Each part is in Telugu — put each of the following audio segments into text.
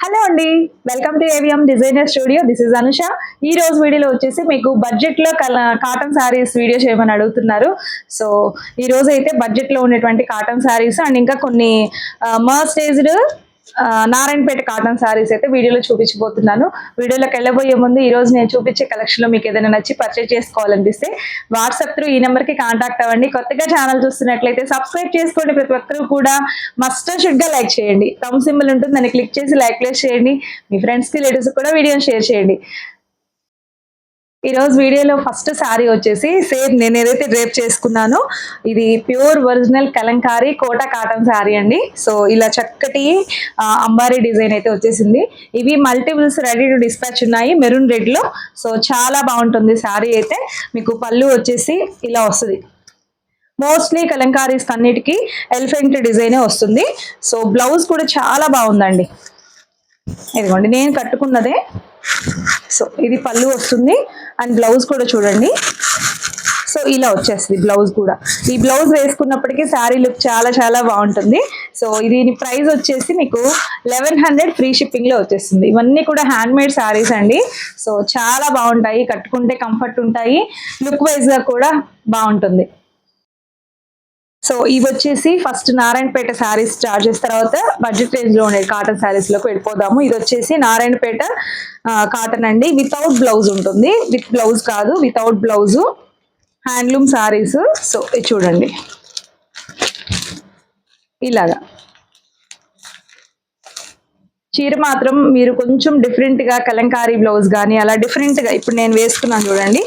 హలో అండి, welcome to AVM designer studio. This is Anusha. ఈ రోజు వీడియోలో వచ్చేసి మీకు బడ్జెట్ లో కాటన్ శారీస్ వీడియో చేయమని అడుగుతున్నారు. సో ఈ రోజు అయితే బడ్జెట్ లో ఉన్నటువంటి కాటన్ శారీస్ అండ్ ఇంకా కొన్ని మర్స్టైజ్డ్ నారాయణపేట కాటన్ శారీస్ అయితే వీడియోలో చూపించబోతున్నాను. వీడియోలోకి వెళ్ళబోయే ముందు ఈ రోజు నేను చూపించే కలెక్షన్ లో మీకు ఏదైనా నచ్చి పర్చేజ్ చేసుకోవాలనిపిస్తే వాట్సాప్ త్రూ ఈ నెంబర్ కి కాంటాక్ట్ అవ్వండి. కొత్తగా ఛానల్ చూస్తున్నట్లయితే సబ్స్క్రైబ్ చేసుకోండి. ప్రతి ఒక్కరు కూడా మస్ట్ షుడ్ గా లైక్ చేయండి. థంబ్ సింబల్ ఉంటుంది, దాన్ని క్లిక్ చేసి లైక్ చేయండి. మీ ఫ్రెండ్స్ కి రిలేటివ్స్ కూడా వీడియోని షేర్ చేయండి. ఈ రోజు వీడియోలో ఫస్ట్ శారీ వచ్చేసి సేమ్ నేను ఏదైతే డ్రేప్ చేసుకున్నానో ఇది pure original Kalamkari Kota cotton sari అండి. సో ఇలా చక్కటి అంబారీ డిజైన్ అయితే వచ్చేసింది. ఇవి మల్టిపుల్స్ రెడీ టు డిస్పాచ్ ఉన్నాయి మెరూన్ రెడ్ లో. సో చాలా బాగుంటుంది శారీ అయితే. మీకు పళ్ళు వచ్చేసి ఇలా వస్తుంది. మోస్ట్లీ కలంకారీస్ అన్నిటికీ ఎలిఫెంట్ డిజైనే వస్తుంది. సో బ్లౌజ్ కూడా చాలా బాగుందండి. ఇదిగోండి నేను కట్టుకున్నదే. సో ఇది పళ్ళు వస్తుంది అండ్ బ్లౌజ్ కూడా చూడండి. సో ఇలా వచ్చేస్తుంది బ్లౌజ్ కూడా. ఈ బ్లౌజ్ వేసుకున్నప్పటికీ శారీ లుక్ చాలా చాలా బాగుంటుంది. సో దీని ప్రైస్ వచ్చేసి మీకు 1100 ఫ్రీ షిప్పింగ్ లో వచ్చేస్తుంది. ఇవన్నీ కూడా హ్యాండ్ మేడ్ శారీస్ అండి. సో చాలా బాగుంటాయి, కట్టుకుంటే కంఫర్ట్ ఉంటాయి, లుక్ వైజ్ గా కూడా బాగుంటుంది. సో ఇవి వచ్చేసి ఫస్ట్ నారాయణపేట శారీస్ స్టార్ట్ చేసిన తర్వాత బడ్జెట్ రేంజ్ లో ఉండే కాటన్ శారీస్ లోకి వెళ్ళిపోదాము. ఇది వచ్చేసి నారాయణపేట కాటన్ అండి. వితౌట్ బ్లౌజ్ ఉంటుంది, విత్ బ్లౌజ్ కాదు, without blouse handloom saris. So ఇది చూడండి ఇలాగా. చీర మాత్రం మీరు కొంచెం డిఫరెంట్ గా కలంకారీ బ్లౌజ్ కానీ అలా డిఫరెంట్ గా ఇప్పుడు నేను వేసుకున్నాను చూడండి,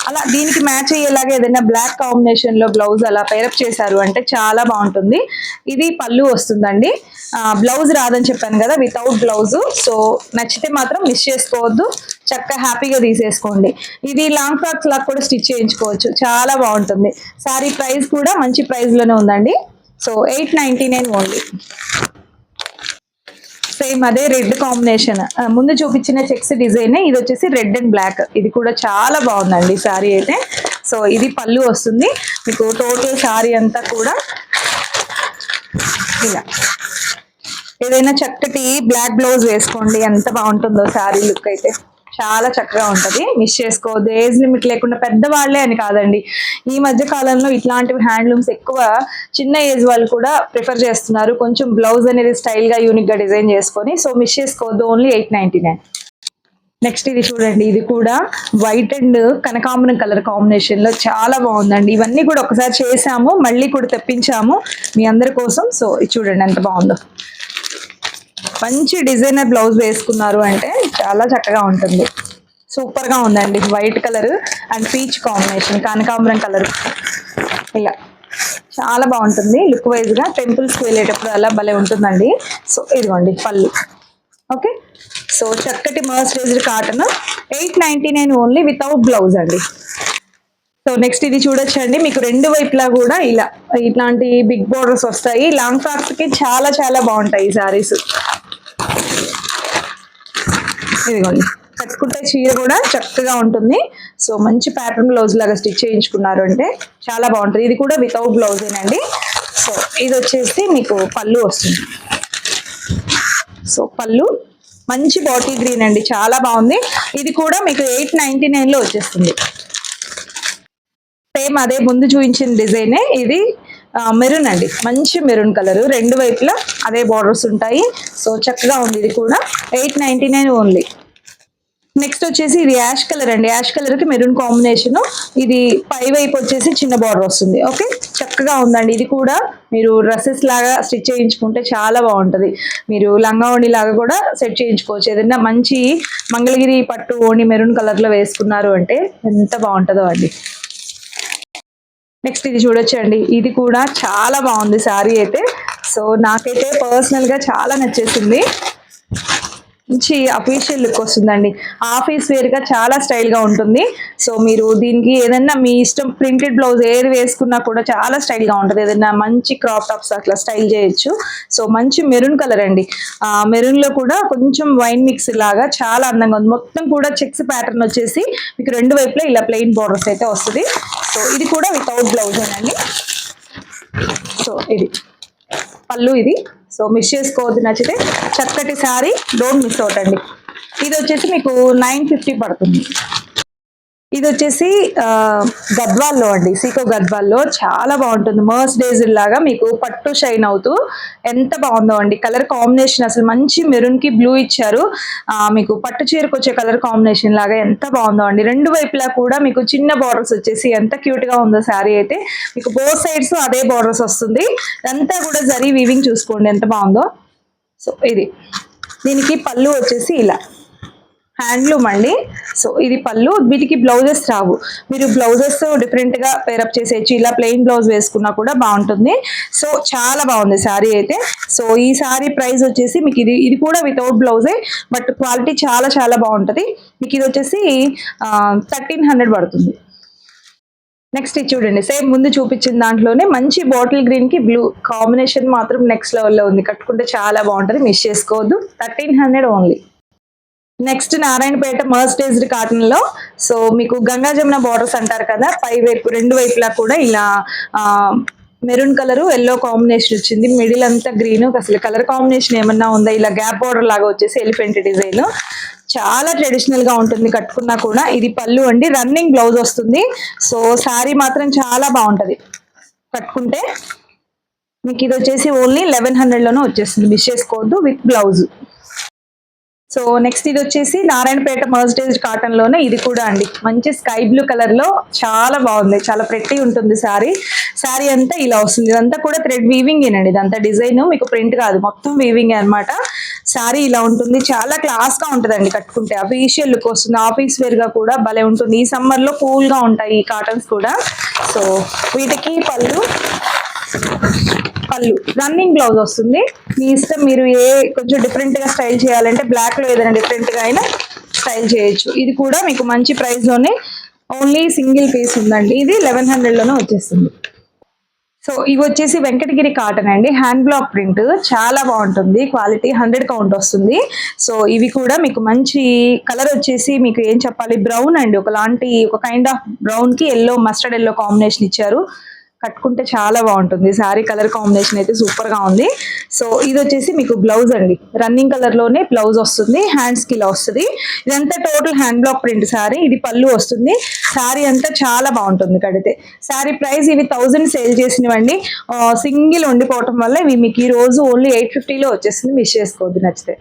అలా దీనికి మ్యాచ్ అయ్యేలాగా ఏదైనా బ్లాక్ కాంబినేషన్ లో బ్లౌజ్ అలా పేరప్ చేశారు అంటే చాలా బాగుంటుంది. ఇది పళ్ళు వస్తుందండి. బ్లౌజ్ రాదని చెప్పాను కదా, వితౌట్ బ్లౌజ్. సో నచ్చితే మాత్రం మిస్ చేసుకోవద్దు, చక్కగా హ్యాపీగా తీసేసుకోండి. ఇది లాంగ్ ఫ్రాక్స్ లాగా కూడా స్టిచ్ చేయించుకోవచ్చు, చాలా బాగుంటుంది. సారీ ప్రైస్ కూడా మంచి ప్రైస్ లోనే ఉందండి. So 899 only. సేమ్ అదే రెడ్ కాంబినేషన్, ముందు చూపించిన చెక్స్ డిజైన్. ఇది వచ్చేసి రెడ్ అండ్ బ్లాక్. ఇది కూడా చాలా బాగుందండి శారీ అయితే. సో ఇది పళ్ళు వస్తుంది మీకు. టోటల్ శారీ అంతా కూడా ఇలా ఏదైనా చక్కటి బ్లాక్ బ్లౌజ్ వేసుకోండి, ఎంత బాగుంటుందో శారీ లుక్ అయితే. చాలా చక్కగా ఉంటుంది, మిస్ చేసుకోవద్దు. ఏజ్ లిమిట్ లేకుండా పెద్దవాళ్లే అని కాదండి, ఈ మధ్య కాలంలో ఇట్లాంటివి హ్యాండ్లూమ్స్ ఎక్కువ చిన్న ఏజ్ వాళ్ళు కూడా ప్రిఫర్ చేస్తున్నారు. కొంచెం బ్లౌజ్ అనేది స్టైల్ గా యూనిక్ గా డిజైన్ చేసుకొని. సో మిస్ చేసుకోవద్దు, ఓన్లీ 899. నెక్స్ట్ ఇది చూడండి, ఇది కూడా వైట్ అండ్ కనకాంబరం కలర్ కాంబినేషన్ లో చాలా బాగుందండి. ఇవన్నీ కూడా ఒకసారి చేసాము, మళ్ళీ కూడా తెప్పించాము మీ అందరి కోసం. సో ఇది చూడండి ఎంత బాగుందో. మంచి డిజైనర్ బ్లౌజ్ వేసుకున్నారు అంటే చాలా చక్కగా ఉంటుంది. సూపర్ గా ఉందండి. White colour and peach combination, కనకాంబరం కలర్, ఇలా చాలా బాగుంటుంది లుక్ వైజ్ గా. టెంపుల్స్ కి వెళ్ళేటప్పుడు అలా భలే ఉంటుందండి. సో ఇదిగోండి పళ్ళు. ఓకే, సో చక్కటి mercerised cotton 899 only, without blouse అండి. సో నెక్స్ట్ ఇది చూడొచ్చండి, మీకు రెండు వైపులా కూడా ఇలా ఇట్లాంటి బిగ్ బోర్డర్స్ వస్తాయి. లాంగ్ ఫ్రాక్స్ కి చాలా చాలా బాగుంటాయి ఈ సారీస్. ఇదిగోండి కట్టుకుంటే చీర కూడా చక్కగా ఉంటుంది. సో మంచి ప్యాటర్న్ బ్లౌజ్ లాగా స్టిచ్ చేయించుకున్నారు అంటే చాలా బాగుంటుంది. ఇది కూడా వితౌట్ బ్లౌజేనండి. సో ఇది వచ్చేసి మీకు పళ్ళు వస్తుంది. సో పళ్ళు మంచి బాటిల్ గ్రీన్ అండి, చాలా బాగుంది. ఇది కూడా మీకు 899 లో వచ్చేస్తుంది. సేమ్ అదే ముందు చూపించిన డిజైనే. ఇది మెరూన్ అండి, మంచి మెరూన్ కలర్. రెండు వైపులా అదే బార్డర్స్ ఉంటాయి. సో చక్కగా ఉంది. ఇది కూడా 899 ఓన్లీ. నెక్స్ట్ వచ్చేసి ఇది యాష్ కలర్ అండి. యాష్ కలర్ కి మెరూన్ కాంబినేషన్. ఇది పై వైపు వచ్చేసి చిన్న బార్డర్ వస్తుంది. ఓకే, చక్కగా ఉందండి. ఇది కూడా మీరు డ్రెస్సెస్ లాగా స్టిచ్ చేయించుకుంటే చాలా బాగుంటుంది. మీరు లంగా ఓణి లాగా కూడా సెట్ చేయించుకోవచ్చు. ఏదైనా మంచి మంగళగిరి పట్టు ఓణి మెరూన్ కలర్ లో వేసుకున్నారు అంటే ఎంత బాగుంటుందో అండి. నెక్స్ట్ ఇది చూడొచ్చండి, ఇది కూడా చాలా బాగుంది శారీ అయితే. సో నాకైతే పర్సనల్ గా చాలా నచ్చేసింది. మంచి అఫీషియల్ లుక్ వస్తుందండి. ఆఫీస్ వేర్ గా చాలా స్టైల్ గా ఉంటుంది. సో మీరు దీనికి ఏదైనా మీ ఇష్టం ప్రింటెడ్ బ్లౌజ్ ఏది వేసుకున్నా కూడా చాలా స్టైల్ గా ఉంటుంది. ఏదైనా మంచి క్రాప్ టాప్స్ అట్లా స్టైల్ చేయొచ్చు. సో మంచి మెరూన్ కలర్ అండి. మెరూన్ లో కూడా కొంచెం వైన్ మిక్స్ లాగా చాలా అందంగా ఉంది. మొత్తం కూడా చెక్స్ ప్యాటర్న్ వచ్చేసి మీకు రెండు వైపులా ఇలా ప్లెయిన్ బోర్డర్స్ అయితే వస్తుంది. సో ఇది కూడా వితౌట్ బ్లౌజ్ అండి. సో ఇది పళ్ళు ఇది. సో మిస్ చేసుకోవద్దు, నచ్చితే చక్కటి శారీ, డోంట్ మిస్ అవుట్ అండి. ఇది వచ్చేసి మీకు 950 పడుతుంది. ఇది వచ్చేసి గద్వాల్లో అండి, సీకో గద్వాల్లో చాలా బాగుంటుంది. మర్స్ డేజ్ లాగా మీకు పట్టు షైన్ అవుతూ ఎంత బాగుందో అండి. కలర్ కాంబినేషన్ అసలు మంచి మెరూన్ కి బ్లూ ఇచ్చారు. మీకు పట్టు చీరకు వచ్చే కలర్ కాంబినేషన్ లాగా ఎంత బాగుందో అండి. రెండు వైపులా కూడా మీకు చిన్న బార్డర్స్ వచ్చేసి ఎంత క్యూట్ గా ఉందో శారీ అయితే. మీకు బోత్ సైడ్స్ అదే బార్డర్స్ వస్తుంది. అంతా కూడా జరీ వీవింగ్ చూసుకోండి ఎంత బాగుందో. సో ఇది దీనికి పళ్ళు వచ్చేసి ఇలా హ్యాండ్లూమ్ అండి. సో ఇది పళ్ళు. వీటికి బ్లౌజెస్ రావు, మీరు బ్లౌజెస్ డిఫరెంట్ గా పేరప్ చేసేయచ్చు. ఇలా ప్లెయిన్ బ్లౌజ్ వేసుకున్నా కూడా బాగుంటుంది. సో చాలా బాగుంది శారీ అయితే. సో ఈ శారీ ప్రైస్ వచ్చేసి మీకు ఇది కూడా వితౌట్ బ్లౌజే, బట్ క్వాలిటీ చాలా చాలా బాగుంటుంది. మీకు ఇది వచ్చేసి 1300 పడుతుంది. నెక్స్ట్ ఇది చూడండి, సేమ్ ముందు చూపించిన దాంట్లోనే మంచి బాటిల్ గ్రీన్ కి బ్లూ కాంబినేషన్ మాత్రం నెక్స్ట్ లెవెల్లో ఉంది. కట్టుకుంటే చాలా బాగుంటుంది, మిస్ చేసుకోవద్దు. 1300 ఓన్లీ. నెక్స్ట్ నారాయణపేట మర్స్డైజ్డ్ కాటన్ లో, సో మీకు గంగా జమున బార్డర్స్ అంటారు కదా, పై వైపు రెండు వైపులా కూడా ఇలా మెరూన్ కలర్ ఎల్లో కాంబినేషన్ వచ్చింది. మిడిల్ అంతా గ్రీన్. అసలు కలర్ కాంబినేషన్ ఏమన్నా ఉందా? ఇలా గ్యాప్ బార్డర్ లాగా వచ్చేసి ఎలిఫెంట్ డిజైన్ చాలా ట్రెడిషనల్ గా ఉంటుంది కట్టుకున్నా కూడా. ఇది పళ్ళు అండి, రన్నింగ్ బ్లౌజ్ వస్తుంది. సో శారీ మాత్రం చాలా బాగుంటది కట్టుకుంటే. మీకు ఇది వచ్చేసి ఓన్లీ 1100 లోనే వచ్చేస్తుంది, మిస్ చేసుకోవద్దు, విత్ బ్లౌజ్. సో నెక్స్ట్ ఇది వచ్చేసి నారాయణపేట మర్స్డైజ్డ్ కాటన్ లోనే, ఇది కూడా అండి మంచి స్కై బ్లూ కలర్ లో చాలా బాగుంది. చాలా ప్రెట్టి ఉంటుంది శారీ. శారీ అంతా ఇలా వస్తుంది. ఇదంతా కూడా థ్రెడ్ వీవింగ్ ఏనండి. ఇదంతా డిజైన్, మీకు ప్రింట్ కాదు, మొత్తం వీవింగ్ అనమాట. శారీ ఇలా ఉంటుంది, చాలా క్లాస్ గా ఉంటుందండి కట్టుకుంటే. అఫీషియల్ లుక్ వస్తుంది, ఆఫీస్ వేర్ గా కూడా భలే ఉంటుంది. ఈ సమ్మర్ లో కూల్ గా ఉంటాయి ఈ కాటన్స్ కూడా. సో వీటికి పళ్ళు రన్నింగ్ బ్లౌజ్ వస్తుంది. మీ ఇష్టం, మీరు కొంచెం డిఫరెంట్ గా స్టైల్ చేయాలంటే బ్లాక్ లో ఏదైనా డిఫరెంట్ గా అయినా స్టైల్ చేయొచ్చు. ఇది కూడా మీకు మంచి ప్రైస్ లోనే, ఓన్లీ సింగిల్ పీస్ ఉందండి. ఇది 1100 లోనే వచ్చేస్తుంది. సో ఇవి వచ్చేసి వెంకటగిరి కాటన్ అండి, హ్యాండ్ బ్లాక్ ప్రింట్, చాలా బాగుంటుంది. క్వాలిటీ 100 కౌంట్ వస్తుంది. సో ఇవి కూడా మీకు మంచి కలర్ వచ్చేసి, మీకు ఏం చెప్పాలి, బ్రౌన్ అండి, ఒక కైండ్ ఆఫ్ బ్రౌన్ కి ఎల్లో, మస్టర్డ్ ఎల్లో కాంబినేషన్ ఇచ్చారు. కట్టుకుంటే చాలా బాగుంటుంది. శారీ కలర్ కాంబినేషన్ అయితే సూపర్ గా ఉంది. సో ఇది వచ్చేసి మీకు బ్లౌజ్ అండి, రన్నింగ్ కలర్ లోనే బ్లౌజ్ వస్తుంది. హ్యాండ్స్ కి ఇలా వస్తుంది. ఇదంతా total hand block print sari. ఇది పళ్ళు వస్తుంది. శారీ అంతా చాలా బాగుంటుంది కడితే. శారీ ప్రైస్ ఇవి 1000 సేల్ చేసినవండి. సింగిల్ ఉండిపోవటం వల్ల ఇవి మీకు ఈ రోజు ఓన్లీ 850లో వచ్చేసింది, మిస్ చేసుకోవద్దు నచ్చితే.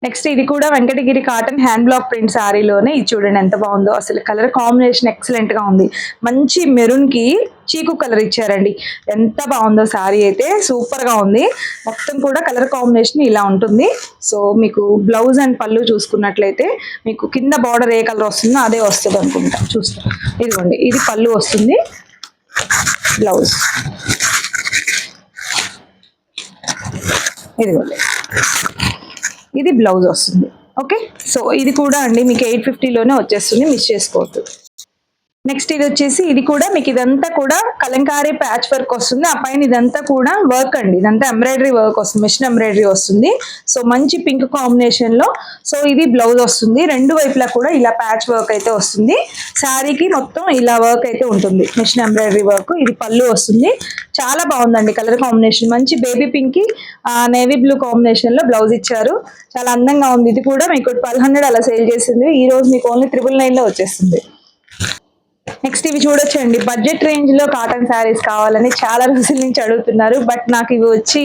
నెక్స్ట్ ఇది కూడా Venkatagiri cotton hand block print శారీలోనే. ఇది చూడండి ఎంత బాగుందో. అసలు కలర్ కాంబినేషన్ ఎక్సలెంట్ గా ఉంది. మంచి మెరూన్ కి చీకు కలర్ ఇచ్చారండి. ఎంత బాగుందో శారీ అయితే, సూపర్ గా ఉంది. మొత్తం కూడా కలర్ కాంబినేషన్ ఇలా ఉంటుంది. సో మీకు బ్లౌజ్ అండ్ పళ్ళు చూసుకున్నట్లయితే, మీకు కింద బార్డర్ ఏ కలర్ వస్తుందో అదే వస్తుంది అనుకుంటా. చూస్తా, ఇదిగోండి, ఇది పళ్ళు వస్తుంది, బ్లౌజ్ ఇదిగోండి, ఇది బ్లౌజ్ వస్తుంది. ఓకే, సో ఇది కూడా అండి మీకు 850లోనే వచ్చేస్తుంది, మిస్ చేసుకోవద్దు. నెక్స్ట్ ఇది వచ్చేసి, ఇది కూడా మీకు ఇదంతా కూడా కలంకారీ ప్యాచ్ వర్క్ వస్తుంది. ఆ పైన ఇదంతా కూడా వర్క్ అండి, ఇదంతా ఎంబ్రాయిడరీ వర్క్ వస్తుంది, మిషన్ ఎంబ్రాయిడరీ వస్తుంది. సో మంచి పింక్ కాంబినేషన్ లో. సో ఇది బ్లౌజ్ వస్తుంది. రెండు వైపులా కూడా ఇలా ప్యాచ్ వర్క్ అయితే వస్తుంది. శారీకి మొత్తం ఇలా వర్క్ అయితే ఉంటుంది, మిషన్ ఎంబ్రాయిడరీ వర్క్. ఇది పళ్ళు వస్తుంది. చాలా బాగుందండి కలర్ కాంబినేషన్. మంచి బేబీ పింక్ కి నేవీ బ్లూ కాంబినేషన్ లో బ్లౌజ్ ఇచ్చారు. చాలా అందంగా ఉంది. ఇది కూడా మీకు 1200 అలా సేల్ చేసింది. ఈ రోజు మీకు ఓన్లీ 999 లో వచ్చేస్తుంది. నెక్స్ట్ ఇవి చూడొచ్చండి, బడ్జెట్ రేంజ్ లో కాటన్ శారీస్ కావాలని చాలా రోజుల నుంచి అడుగుతున్నారు. బట్ నాకు ఇవి వచ్చి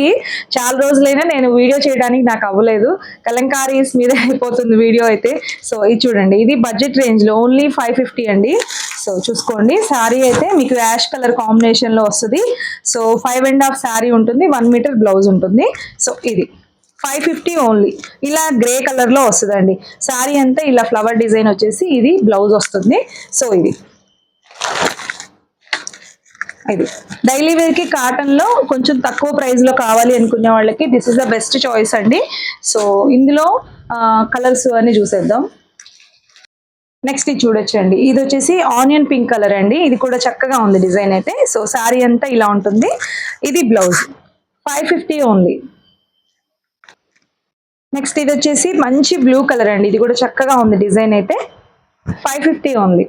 చాలా రోజులైనా నేను వీడియో చేయడానికి నాకు అవ్వలేదు. కలంకారీస్ మీద అయిపోతుంది వీడియో అయితే. సో ఇది చూడండి, ఇది బడ్జెట్ రేంజ్ లో ఓన్లీ 550 అండి. సో చూసుకోండి, శారీ అయితే మీకు యాష్ కలర్ కాంబినేషన్ లో వస్తుంది. సో 5.5 శారీ ఉంటుంది, 1 మీటర్ బ్లౌజ్ ఉంటుంది. సో ఇది 550 ఓన్లీ. ఇలా గ్రే కలర్ లో వస్తుందండి. శారీ అంతా ఇలా ఫ్లవర్ డిజైన్ వచ్చేసి, ఇది బ్లౌజ్ వస్తుంది. సో ఇది డైలీ వేర్ కి కాటన్ లో కొంచెం తక్కువ ప్రైస్ లో కావాలి అనుకునే వాళ్ళకి this is the best choice అండి. సో ఇందులో కలర్స్ అన్ని చూసేద్దాం. నెక్స్ట్ ఇది చూడొచ్చండి, ఇది వచ్చేసి ఆనియన్ పింక్ కలర్ అండి. ఇది కూడా చక్కగా ఉంది డిజైన్ అయితే. సో శారీ అంతా ఇలా ఉంటుంది. ఇది బ్లౌజ్ 550 ఓన్లీ. నెక్స్ట్ ఇది వచ్చేసి మంచి బ్లూ కలర్ అండి. ఇది కూడా చక్కగా ఉంది డిజైన్ అయితే, 550 ఓన్లీ.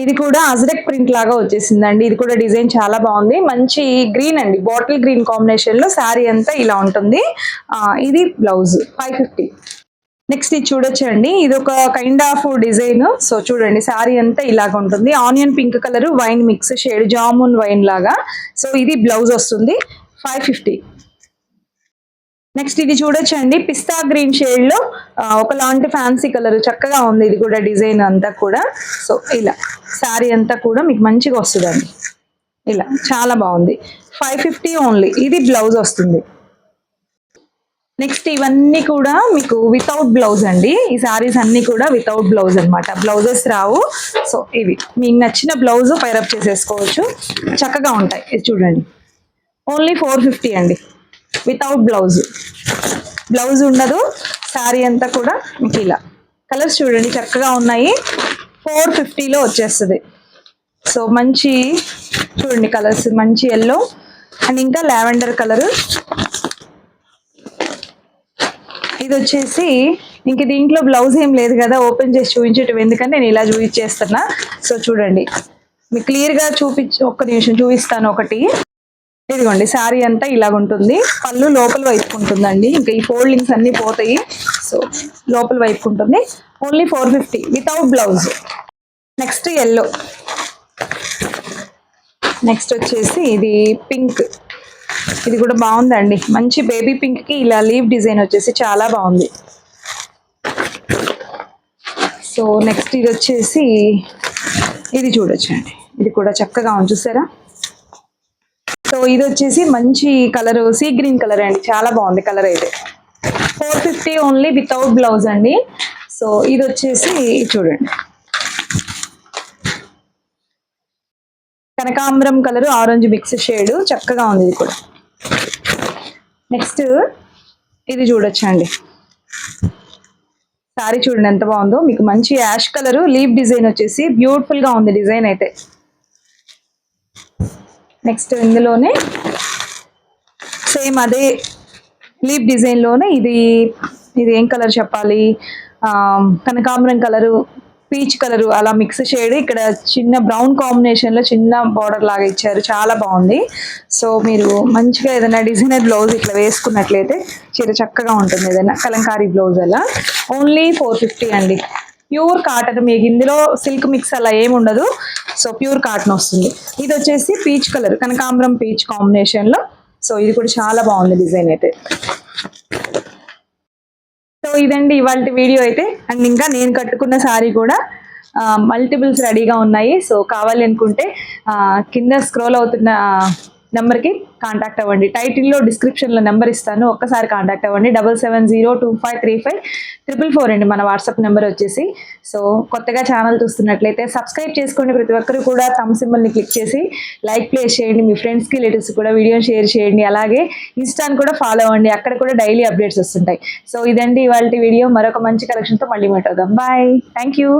ఇది కూడా అజ్రక్ ప్రింట్ లాగా వచ్చేసిందండి. ఇది కూడా డిజైన్ చాలా బాగుంది. మంచి గ్రీన్ అండి, బాటిల్ గ్రీన్ కాంబినేషన్ లో శారీ అంతా ఇలా ఉంటుంది. ఇది బ్లౌజ్ 550. నెక్స్ట్ ఇది చూడొచ్చండి, ఇది ఒక కైండ్ ఆఫ్ డిజైన్. సో చూడండి శారీ అంతా ఇలాగ ఉంటుంది. Onion pink colour wine mix shade, jamun wine లాగా. సో ఇది బ్లౌజ్ వస్తుంది 550. నెక్స్ట్ ఇది చూడొచ్చండి, పిస్తా గ్రీన్ షేడ్ లో ఒకలాంటి ఫ్యాన్సీ కలర్, చక్కగా ఉంది ఇది కూడా డిజైన్ అంతా కూడా. సో ఇలా శారీ అంతా కూడా మీకు మంచిగా వస్తుందండి, ఇలా చాలా బాగుంది. 550 ఓన్లీ. ఇది బ్లౌజ్ వస్తుంది. నెక్స్ట్ ఇవన్నీ కూడా మీకు వితౌట్ బ్లౌజ్ అండి. ఈ శారీస్ అన్ని కూడా వితౌట్ బ్లౌజ్ అనమాట, బ్లౌజెస్ రావు. సో ఇవి మీకు నచ్చిన బ్లౌజ్ పైరప్ చేసేసుకోవచ్చు, చక్కగా ఉంటాయి. ఇది చూడండి, ఓన్లీ 450 అండి, వితౌట్ బ్లౌజ్. బ్లౌజ్ ఉండదు. శారీ అంతా కూడా మీకు ఇలా కలర్స్ చూడండి చక్కగా ఉన్నాయి. 450లో వచ్చేస్తుంది. సో మంచి చూడండి కలర్స్, మంచి ఎల్లో అండ్ ఇంకా లావెండర్ కలర్. ఇది వచ్చేసి ఇంక దీంట్లో బ్లౌజ్ ఏం లేదు కదా, ఓపెన్ చేసి చూపించటం ఎందుకంటే నేను ఇలా చూపించేస్తున్నా. సో చూడండి మీకు క్లియర్గా ఒక్క నిమిషం చూపిస్తాను ఒకటి. ఇదిగోండి శారీ అంతా ఇలాగ ఉంటుంది. పళ్ళు లోపల వైపు ఉంటుందండి, ఇంకా ఈ ఫోల్డింగ్స్ అన్ని పోతాయి. సో లోపల వైపు ఉంటుంది. Only 450 without blouse. Next yellow. Next వచ్చేసి ఇది పింక్. ఇది కూడా బాగుందండి, మంచి బేబీ పింక్ కి ఇలా లీవ్ డిజైన్ వచ్చేసి చాలా బాగుంది. సో నెక్స్ట్ ఇది వచ్చేసి ఇది చూడొచ్చండి, ఇది కూడా చక్కగా ఉంది చూసారా. సో ఇది వచ్చేసి మంచి కలర్, సీ గ్రీన్ కలర్ అండి, చాలా బాగుంది కలర్ అయితే. 450 ఓన్లీ వితౌట్ బ్లౌజ్ అండి. సో ఇది వచ్చేసి చూడండి కనకాంబరం కలర్ ఆరెంజ్ మిక్స్ షేడ్, చక్కగా ఉంది ఇది కూడా. నెక్స్ట్ ఇది చూడొచ్చండి, సారీ చూడండి ఎంత బాగుందో. మీకు మంచి యాష్ కలర్ లీవ్ డిజైన్ వచ్చేసి బ్యూటిఫుల్ గా ఉంది డిజైన్ అయితే. నెక్స్ట్ ఇందులోనే సేమ్ అదే లీవ్ డిజైన్ లోనే ఇది ఏం కలర్ చెప్పాలి, కనకాంబరం కలరు, పీచ్ కలరు, అలా మిక్స్ షేడ్. ఇక్కడ చిన్న బ్రౌన్ కాంబినేషన్ లో చిన్న బార్డర్ లాగా ఇచ్చారు, చాలా బాగుంది. సో మీరు మంచిగా ఏదైనా డిజైనర్ బ్లౌజ్ ఇట్లా వేసుకున్నట్లయితే చీర చక్కగా ఉంటుంది, ఏదైనా కలంకారీ బ్లౌజ్ అలా. ఓన్లీ 450 అండి, ప్యూర్ కాటన్. మీకు ఇందులో సిల్క్ మిక్స్ అలా ఏమి ఉండదు. సో ప్యూర్ కాటన్ వస్తుంది. ఇది వచ్చేసి పీచ్ కలర్, కనకాంబరం పీచ్ కాంబినేషన్ లో. సో ఇది కూడా చాలా బాగుంది డిజైన్ అయితే. సో ఇదండి ఇవాళ వీడియో అయితే. అండ్ ఇంకా నేను కట్టుకున్న శారీ కూడా మల్టిపుల్స్ రెడీగా ఉన్నాయి. సో కావాలి అనుకుంటే కింద స్క్రోల్ అవుతున్న నెంబర్కి కాంటాక్ట్ అవ్వండి. టైటిల్లో డిస్క్రిప్షన్లో నెంబర్ ఇస్తాను, ఒక్కసారి కాంటాక్ట్ అవ్వండి. 7702535444 అండి మన వాట్సాప్ నెంబర్ వచ్చేసి. సో కొత్తగా ఛానల్ చూస్తున్నట్లయితే సబ్స్క్రైబ్ చేసుకోండి. ప్రతి ఒక్కరు కూడా థమ్ సింబల్ని క్లిక్ చేసి లైక్ ప్లేస్ చేయండి. మీ ఫ్రెండ్స్కి రిలేటివ్స్ కూడా వీడియోని షేర్ చేయండి. అలాగే ఇన్స్టాని కూడా ఫాలో అవ్వండి, అక్కడ కూడా డైలీ అప్డేట్స్ వస్తుంటాయి. సో ఇదండి ఇవాళ వీడియో. మరొక మంచి కలెక్షన్తో మళ్ళీ మీట్ అవుదాం. Bye, thank you.